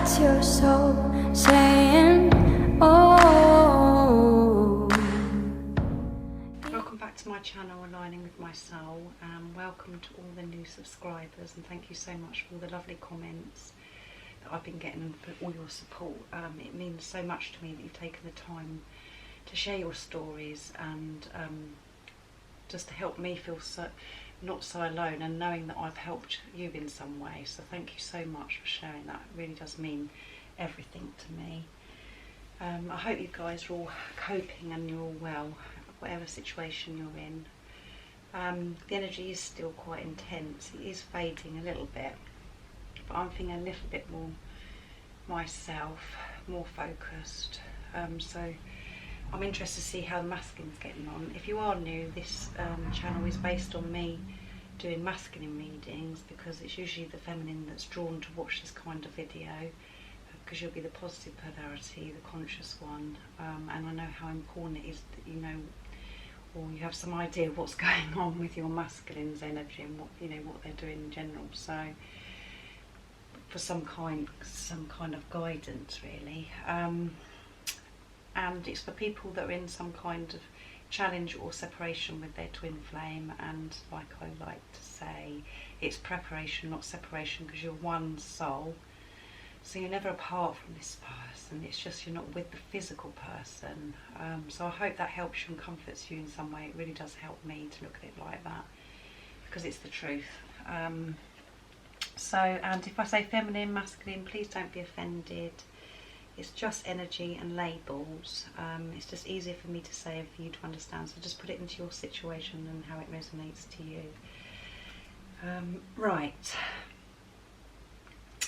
That's your soul saying, oh. Welcome back to my channel, Aligning with My Soul, and welcome to all the new subscribers, and thank you so much for all the lovely comments that I've been getting and for all your support. It means so much to me that you've taken the time to share your stories and just to help me feel not so alone, and knowing that I've helped you in some way. So thank you so much for sharing that. It really does mean everything to me. I hope you guys are all coping and you're all well, whatever situation you're in. The energy is still quite intense. It is fading a little bit, but I'm feeling a little bit more myself, more focused. So I'm interested to see how the masculine's getting on. If you are new, this channel is based on me doing masculine readings, because it's usually the feminine that's drawn to watch this kind of video, because you'll be the positive polarity, the conscious one, and I know how important it is that you know, or you have some idea of what's going on with your masculine's energy and what what they're doing in general. So for some kind of guidance, really. And it's for people that are in some kind of challenge or separation with their twin flame, and like I like to say, it's preparation, not separation, because you're one soul, so you're never apart from this person. It's just you're not with the physical person. So I hope that helps you and comforts you in some way. It really does help me to look at it like that, because it's the truth. And if I say feminine, masculine, please don't be offended. It's just energy and labels. It's just easier for me to say and for you to understand. So just put it into your situation and how it resonates to you. Right.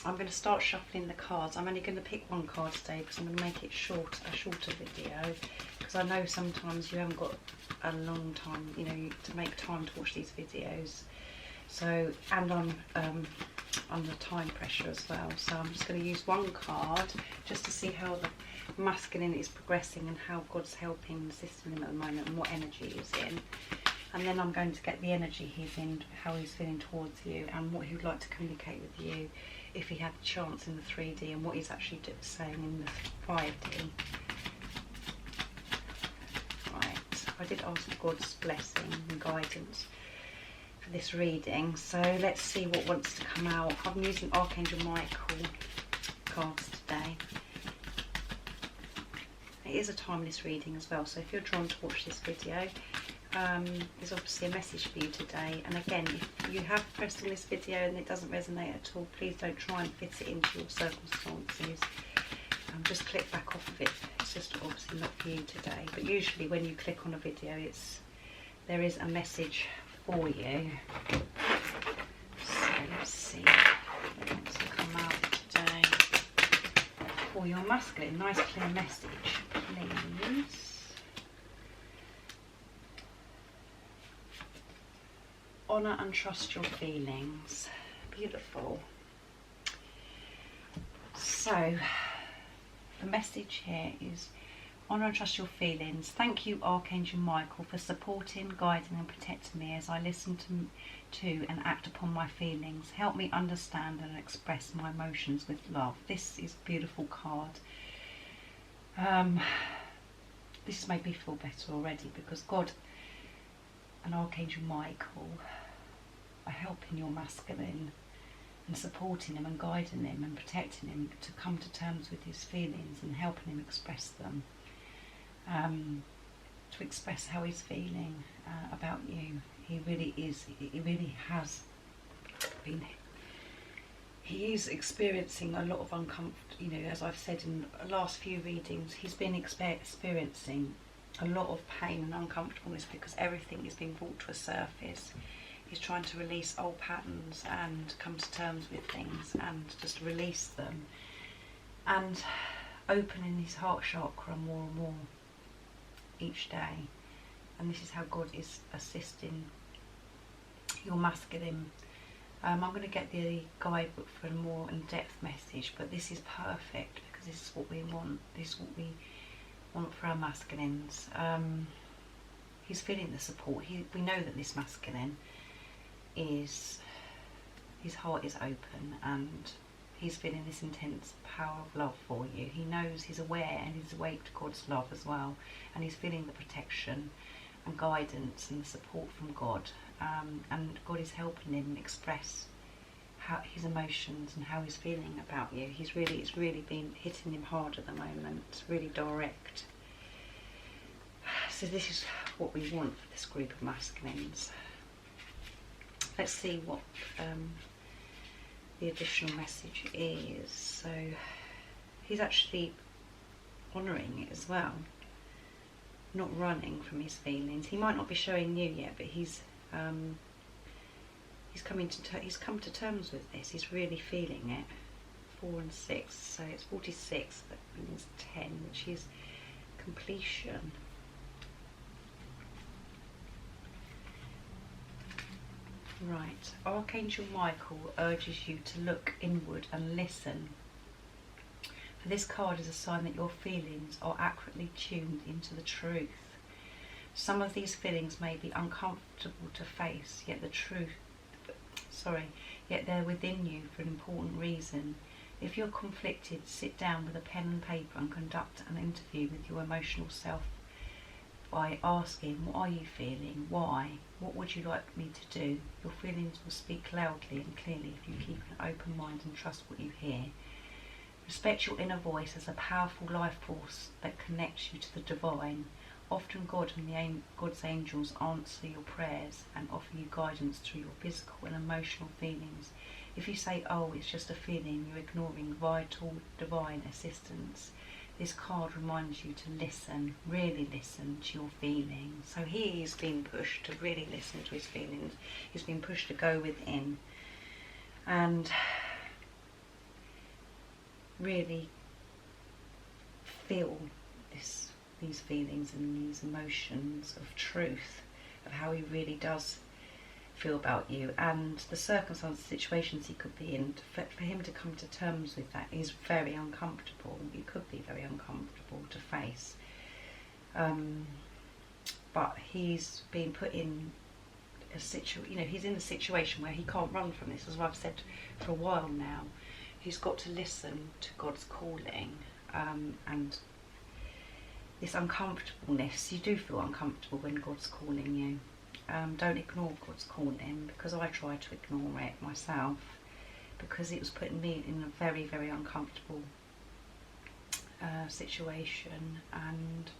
I'm going to start shuffling the cards. I'm only going to pick one card today because I'm going to make it a shorter video, because I know sometimes you haven't got a long time, to make time to watch these videos. So, and I'm under time pressure as well. So I'm just going to use one card just to see how the masculine is progressing and how God's helping and assisting him at the moment and what energy he's in. And then I'm going to get the energy he's in, how he's feeling towards you, and what he would like to communicate with you if he had the chance in the 3D, and what he's actually saying in the 5D. Right, I did ask for God's blessing and guidance for this reading, so let's see what wants to come out. I'm using Archangel Michael cards today. It is a timeless reading as well, so if you're drawn to watch this video, there's obviously a message for you today. And again, if you have pressed on this video and it doesn't resonate at all, please don't try and fit it into your circumstances. Just click back off of it. It's just obviously not for you today, but usually when you click on a video, there is a message for you. So let's see what wants to come out today for your masculine. Nice clear message, please. Honour and trust your feelings. Beautiful. So the message here is honour and trust your feelings. Thank you, Archangel Michael, for supporting, guiding and protecting me as I listen to and act upon my feelings. Help me understand and express my emotions with love. This is a beautiful card. This has made me feel better already, because God and Archangel Michael are helping your masculine and supporting him and guiding him and protecting him to come to terms with his feelings and helping him express them, to express how he's feeling about you. He really has been, he is experiencing a lot of uncomfort, as I've said in the last few readings, he's been experiencing a lot of pain and uncomfortableness because everything is being brought to a surface. He's trying to release old patterns and come to terms with things and just release them, and opening his heart chakra more and more each day. And this is how God is assisting your masculine. I'm going to get the guidebook for a more in-depth message, but this is perfect because this is what we want. This is what we want for our masculines. He's feeling the support. We know that this masculine his heart is open and he's feeling this intense power of love for you. He knows, he's aware, and he's awake to God's love as well, and he's feeling the protection and guidance and the support from God, and God is helping him express his emotions and how he's feeling about you. It's really been hitting him hard at the moment. It's really direct. So this is what we want for this group of masculines. Let's see what the additional message is. So he's actually honouring it as well, not running from his feelings. He might not be showing you yet, but he's come to terms with this. He's really feeling it. 4 and 6, so it's 46. That means 10, which is completion. Right, Archangel Michael urges you to look inward and listen. For this card is a sign that your feelings are accurately tuned into the truth. Some of these feelings may be uncomfortable to face, yet they're within you for an important reason. If you're conflicted, sit down with a pen and paper and conduct an interview with your emotional self by asking, what are you feeling? Why? What would you like me to do? Your feelings will speak loudly and clearly if you keep an open mind and trust what you hear. Respect your inner voice as a powerful life force that connects you to the divine. Often God and God's angels answer your prayers and offer you guidance through your physical and emotional feelings. If you say, oh, it's just a feeling, you're ignoring vital divine assistance. This card reminds you to listen, really listen to your feelings. So he's been pushed to really listen to his feelings. He's been pushed to go within and really feel these feelings and these emotions of truth, of how he really does feel about you, and the circumstances, situations he could be in. For him to come to terms with that is very uncomfortable. It could be very uncomfortable to face, but he's been put in a he's in a situation where he can't run from this, as I've said for a while now. He's got to listen to God's calling, and this uncomfortableness. You do feel uncomfortable when God's calling you. Don't ignore God's calling, because I tried to ignore it myself, because it was putting me in a very, very uncomfortable situation, and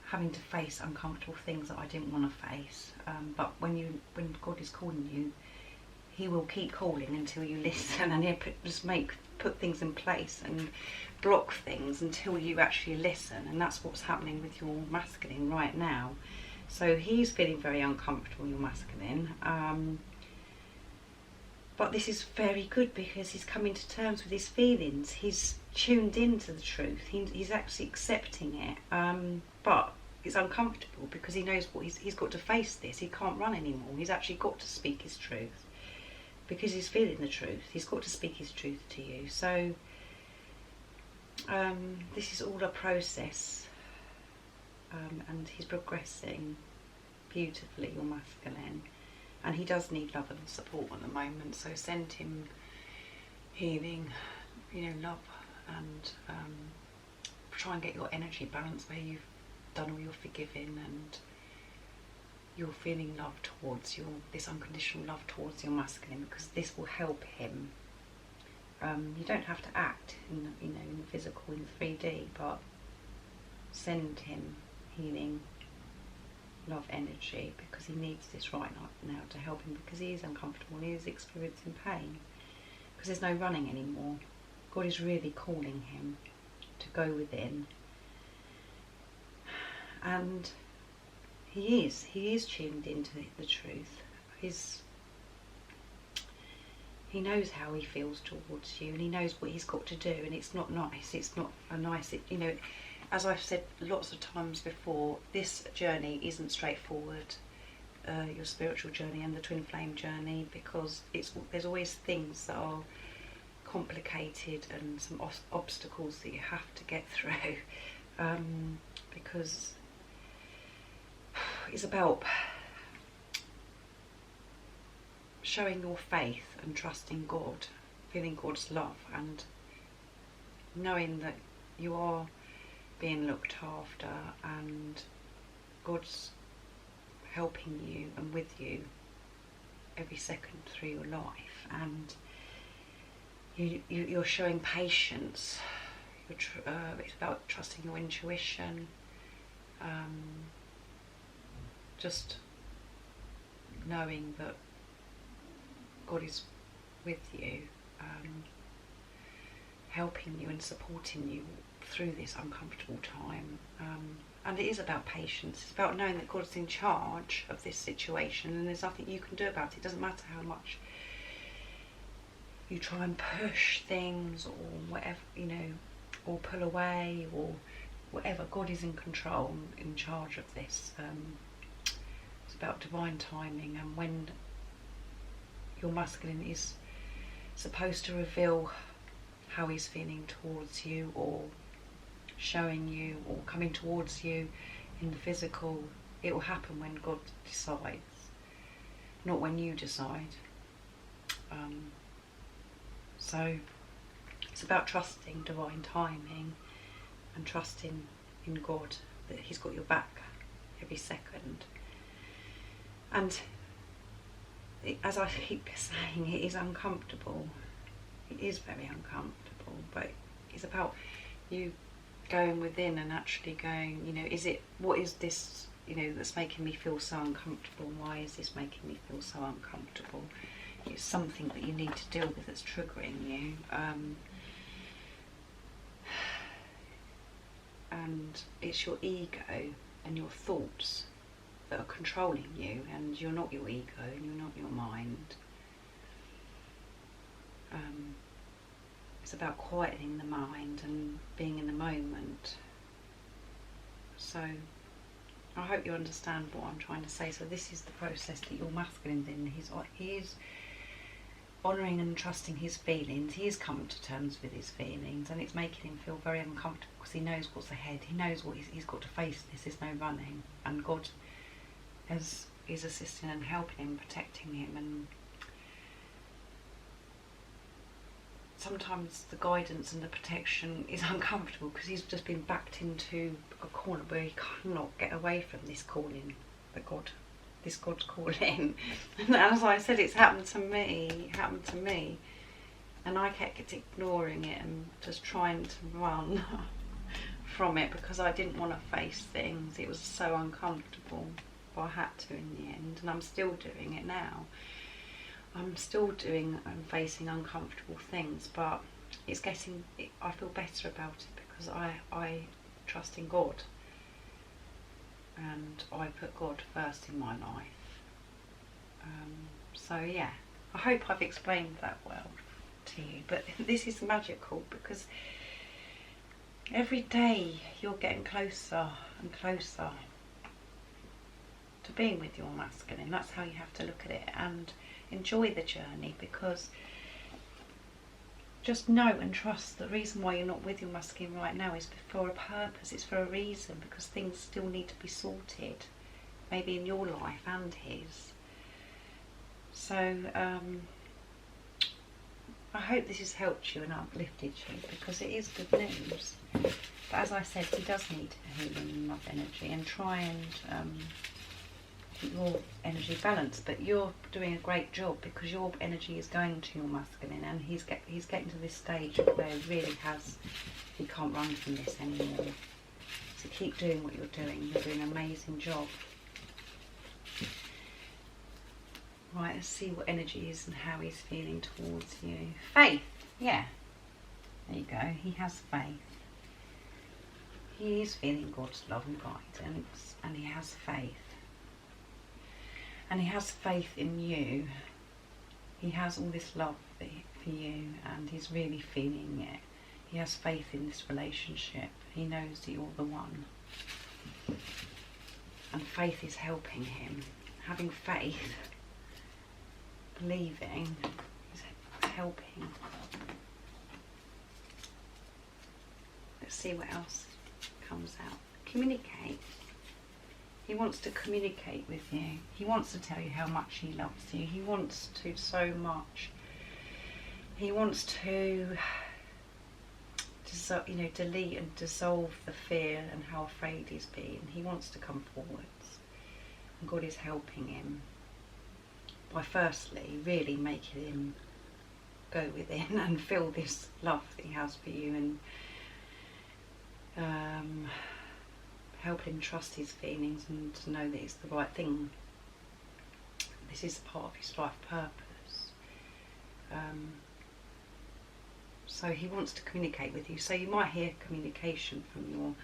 having to face uncomfortable things that I didn't want to face. But when God is calling you, he will keep calling until you listen, and he'll put things in place and block things until you actually listen. And that's what's happening with your masculine right now. So he's feeling very uncomfortable, your masculine. But this is very good, because he's coming to terms with his feelings. He's tuned into the truth. He's actually accepting it. But it's uncomfortable because he knows what he's got to face this. He can't run anymore. He's actually got to speak his truth, because he's feeling the truth. He's got to speak his truth to you. So this is all a process. And he's progressing beautifully, your masculine, and he does need love and support at the moment. So send him healing, love, and try and get your energy balanced, where you've done all your forgiving and you're feeling love towards this unconditional love towards your masculine, because this will help him. You don't have to act in the physical, in 3D, but send him healing, love energy, because he needs this right now to help him, because he is uncomfortable and he is experiencing pain, because there's no running anymore. God is really calling him to go within, and he is tuned into the truth. He knows how he feels towards you, and he knows what he's got to do, and it's not nice. It's not a nice, as I've said lots of times before, this journey isn't straightforward, your spiritual journey and the twin flame journey, because there's always things that are complicated and some obstacles that you have to get through, because it's about showing your faith and trusting God, feeling God's love and knowing that you are being looked after and God's helping you and with you every second through your life, and you're showing patience. It's about trusting your intuition, just knowing that God is with you, helping you and supporting you through this uncomfortable time. And it is about patience. It's about knowing that God's in charge of this situation and there's nothing you can do about it. It doesn't matter how much you try and push things or whatever, you know, or pull away or whatever. God is in control, in charge of this. It's about divine timing, and when your masculine is supposed to reveal how he's feeling towards you, or showing you, or coming towards you in the physical, it will happen when God decides, not when you decide. So it's about trusting divine timing and trusting in God that he's got your back every second. And as I keep saying, it is uncomfortable. It is very uncomfortable, but it's about you going within and actually going, you know, what is this, you know, that's making me feel so uncomfortable? Why is this making me feel so uncomfortable? It's something that you need to deal with that's triggering you. And it's your ego and your thoughts that are controlling you, and you're not your ego and you're not your mind. It's about quietening the mind and being in the moment. So I hope you understand what I'm trying to say. So this is the process that your masculine's in. He is honouring and trusting his feelings. He is coming to terms with his feelings, and it's making him feel very uncomfortable because he knows what's ahead. He knows what he's got to face. There's no running, and God is assisting and helping him, protecting him. And sometimes the guidance and the protection is uncomfortable because he's just been backed into a corner where he cannot get away from this calling that this God's calling. And as I said, it's happened to me, and I kept ignoring it and just trying to run from it because I didn't want to face things. It was so uncomfortable, but I had to in the end, and I'm still doing it now. I'm still doing and facing uncomfortable things, but it's getting, I feel better about it because I trust in God, and I put God first in my life. So yeah, I hope I've explained that well to you, but this is magical because every day you're getting closer and closer to being with your masculine. That's how you have to look at it, and enjoy the journey, because just know and trust the reason why you're not with your masculine right now is for a purpose. It's for a reason, because things still need to be sorted, maybe in your life and his. So I hope this has helped you and uplifted you, because it is good news. But as I said, he does need healing and love energy, and try and keep your energy balanced. But you're doing a great job because your energy is going to your masculine, and he's getting to this stage where he can't run from this anymore. So keep doing what you're doing. You're doing an amazing job. Right, let's see what energy is and how he's feeling towards you. Faith, yeah. There you go. He has faith. He is feeling God's love and guidance, and he has faith. And he has faith in you. He has all this love for you, and he's really feeling it. He has faith in this relationship. He knows that you're the one. And faith is helping him. Having faith, believing, is helping. Let's see what else comes out. Communicate. He wants to communicate with you. He wants to tell you how much he loves you. He wants to so much. He wants to delete and dissolve the fear and how afraid he's been. He wants to come forwards, and God is helping him by firstly really making him go within and feel this love that he has for you, and helping him trust his feelings and to know that it's the right thing. This is part of his life purpose. So he wants to communicate with you. So you might hear communication from your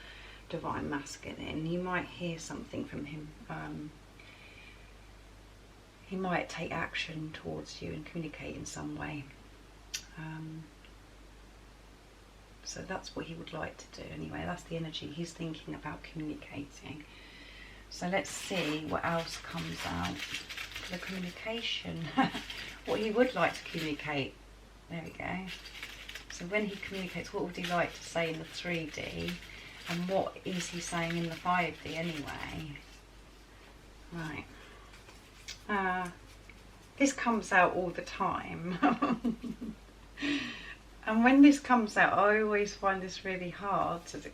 divine masculine. You might hear something from him. He might take action towards you and communicate in some way. So that's what he would like to do anyway. That's the energy he's thinking about communicating. So let's see what else comes out. The communication. What he would like to communicate. There we go. So when he communicates, what would he like to say in the 3D? And what is he saying in the 5D anyway? Right. This comes out all the time. And when this comes out, I always find this really hard to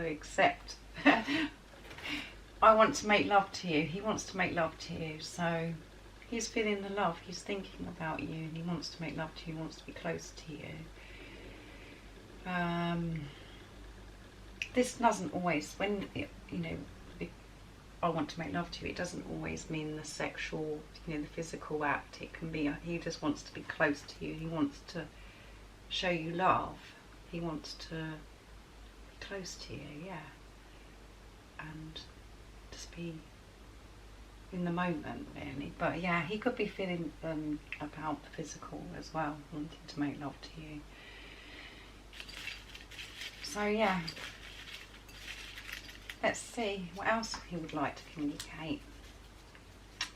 accept. I want to make love to you. He wants to make love to you. So he's feeling the love. He's thinking about you. And he wants to make love to you. He wants to be close to you. This doesn't always, when I want to make love to you, it doesn't always mean the sexual, the physical act. It can be, he just wants to be close to you. He wants to show you love. He wants to be close to you, yeah. And just be in the moment, really. But yeah, he could be feeling about the physical as well, wanting to make love to you. So yeah, let's see what else he would like to communicate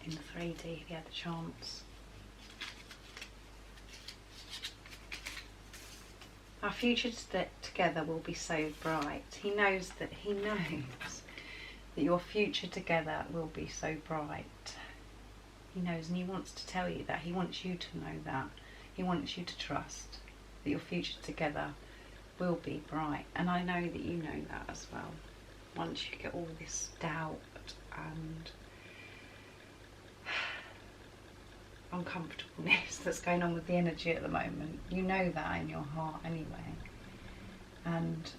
in the 3D if he had the chance. Our future together will be so bright. He knows that your future together will be so bright. He knows, and he wants to tell you that. He wants you to know that. He wants you to trust that your future together will be bright. And I know that you know that as well. Once you get all this doubt and uncomfortableness that's going on with the energy at the moment, you know that in your heart anyway. And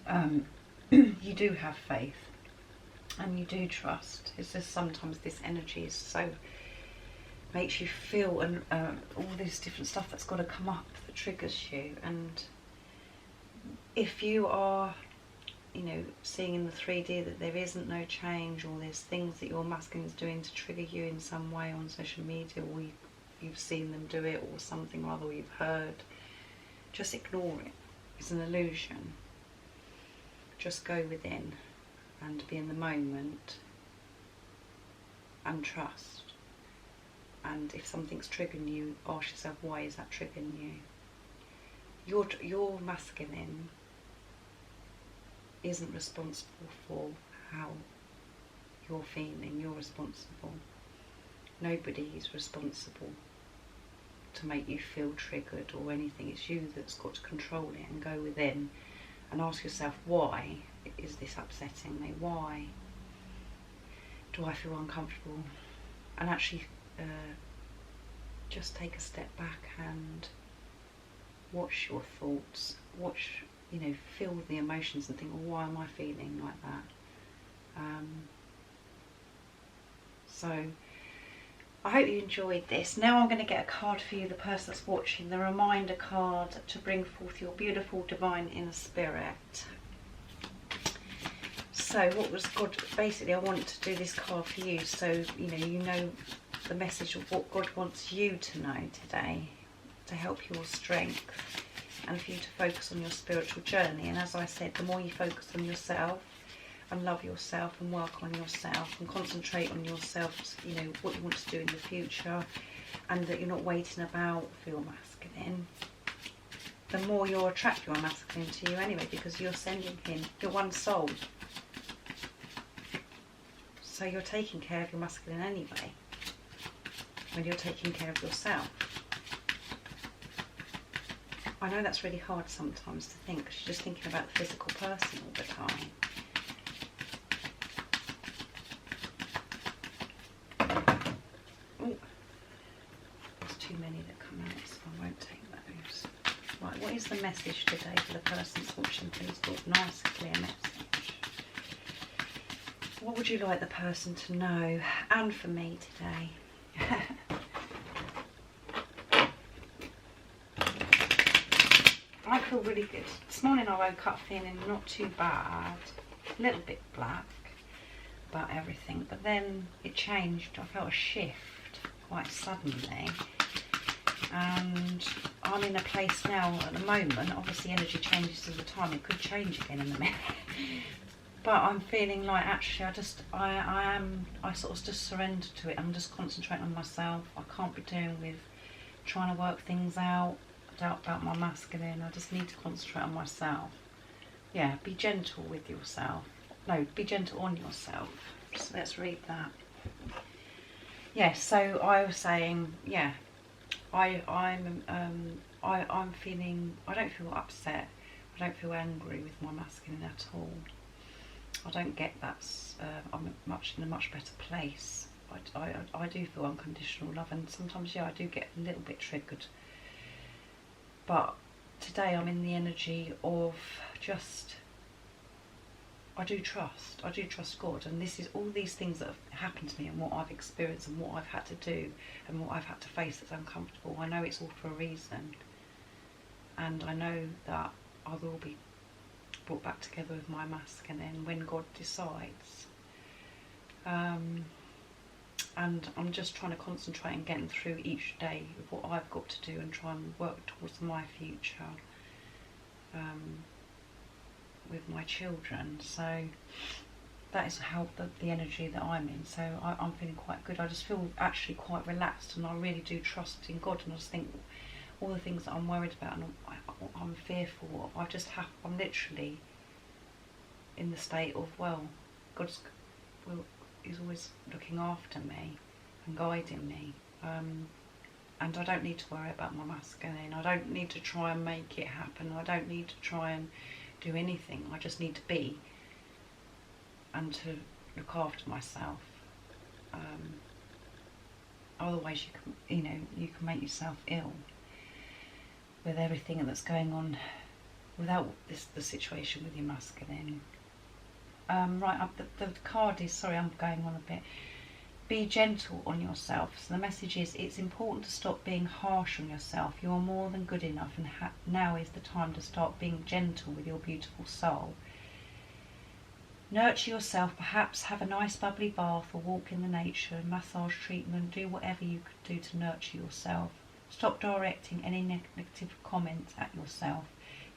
you do have faith and you do trust. It's just sometimes this energy is so, makes you feel and all this different stuff that's got to come up that triggers you. And if you are, seeing in the 3D that there isn't no change, or there's things that your masculine is doing to trigger you in some way on social media, or you've seen them do it, or something or other you've heard, just ignore it. It's an illusion. Just go within and be in the moment and trust. And if something's triggering you, ask yourself, why is that triggering you? Your masculine isn't responsible for how you're feeling. You're responsible. Nobody is responsible to make you feel triggered or anything. It's you that's got to control it and go within and ask yourself, why is this upsetting me? Why do I feel uncomfortable? And actually just take a step back and watch your thoughts, feel the emotions and think, well, why am I feeling like that? So I hope you enjoyed this. Now I'm going to get a card for you, the person that's watching, the reminder card to bring forth your beautiful divine inner spirit. So what was God, basically I want to do this card for you, so you know the message of what God wants you to know today, to help your strength and for you to focus on your spiritual journey. And as I said, the more you focus on yourself and love yourself and work on yourself and concentrate on yourself, what you want to do in the future, and that you're not waiting about for your masculine, the more you'll attract your masculine to you anyway, because you're sending him, you're one soul. So you're taking care of your masculine anyway, when you're taking care of yourself. I know that's really hard sometimes to think, because you're just thinking about the physical person all the time. Oh, there's too many that come out, so I won't take those. Right, what is the message today for the person that's watching? Please talk nice, clear message. What would you like the person to know, and for me today? I feel really good. This morning I woke up feeling not too bad, a little bit black about everything, but then it changed. I felt a shift quite suddenly, and I'm in a place now at the moment, obviously energy changes all the time, it could change again in a minute, but I'm feeling like actually I sort of just surrender to it. I'm just concentrating on myself. I can't be doing with trying to work things out about my masculine. I just need to concentrate on myself. Yeah, be gentle with yourself. No, be gentle on yourself. So let's read that. Yeah, so I was saying, yeah, I'm feeling, I don't feel upset. I don't feel angry with my masculine at all. I don't get that. I'm in a much better place. I do feel unconditional love, and sometimes, yeah, I do get a little bit triggered. But today I'm in the energy of just, I do trust God, and this is all these things that have happened to me and what I've experienced and what I've had to do and what I've had to face that's uncomfortable. I know it's all for a reason, and I know that I will be brought back together with my masculine when God decides. And I'm just trying to concentrate and getting through each day of what I've got to do and try and work towards my future with my children. So that is how the energy that I'm in. So I'm feeling quite good. I just feel actually quite relaxed, and I really do trust in God. And I just think all the things that I'm worried about and I'm fearful of, I'm literally in the state of, well, God's is always looking after me and guiding me, and I don't need to worry about my masculine. I don't need to try and make it happen. I don't need to try and do anything. I just need to be and to look after myself. Otherwise you can make yourself ill with everything that's going on without the situation with your masculine. Right, the card is, sorry, I'm going on a bit. Be gentle on yourself. So the message is, it's important to stop being harsh on yourself. You are more than good enough, and now is the time to start being gentle with your beautiful soul. Nurture yourself, perhaps have a nice bubbly bath or walk in the nature, massage treatment, do whatever you could do to nurture yourself. Stop directing any negative comments at yourself.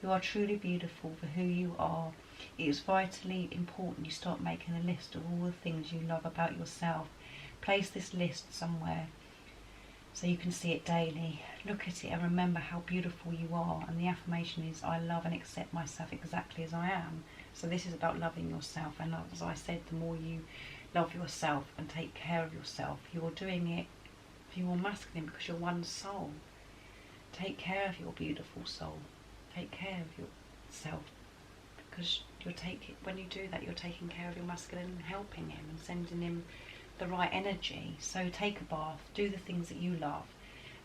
You are truly beautiful for who you are. It is vitally important you start making a list of all the things you love about yourself. Place this list somewhere so you can see it daily. Look at it and remember how beautiful you are. And the affirmation is, I love and accept myself exactly as I am. So this is about loving yourself. And as I said, the more you love yourself and take care of yourself, you're doing it for your masculine, because you're one soul. Take care of your beautiful soul. Take care of yourself, because when you do that, you're taking care of your masculine and helping him and sending him the right energy. So take a bath, do the things that you love,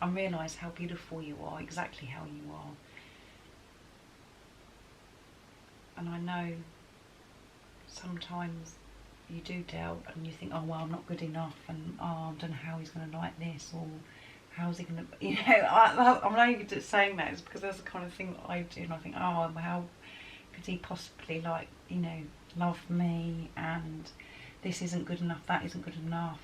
and realise how beautiful you are, exactly how you are. And I know sometimes you do doubt and you think, oh well, I'm not good enough, and oh, I don't know how he's going to like this, or how's he going to, I'm only just saying that is because that's the kind of thing that I do, and I think, oh, how could he possibly love me, and this isn't good enough, that isn't good enough.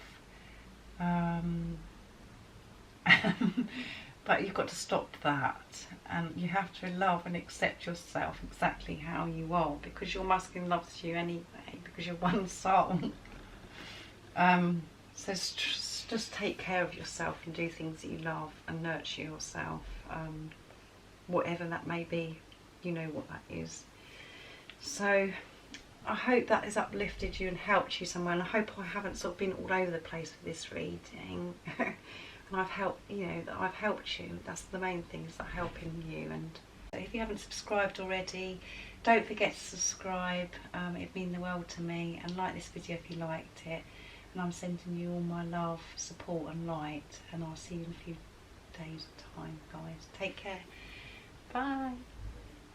But you've got to stop that, and you have to love and accept yourself exactly how you are, because your masculine loves you anyway, because you're one soul. So just take care of yourself and do things that you love and nurture yourself, whatever that may be. You know what that is. So I hope that has uplifted you and helped you somewhere, and I hope I haven't sort of been all over the place with this reading. And I've helped, that I've helped you. That's the main thing, is that helping you and if you haven't subscribed already, don't forget to subscribe. It'd mean the world to me, and like this video if you liked it. And I'm sending you all my love, support and light, and I'll see you in a few days time, guys. Take care. Bye.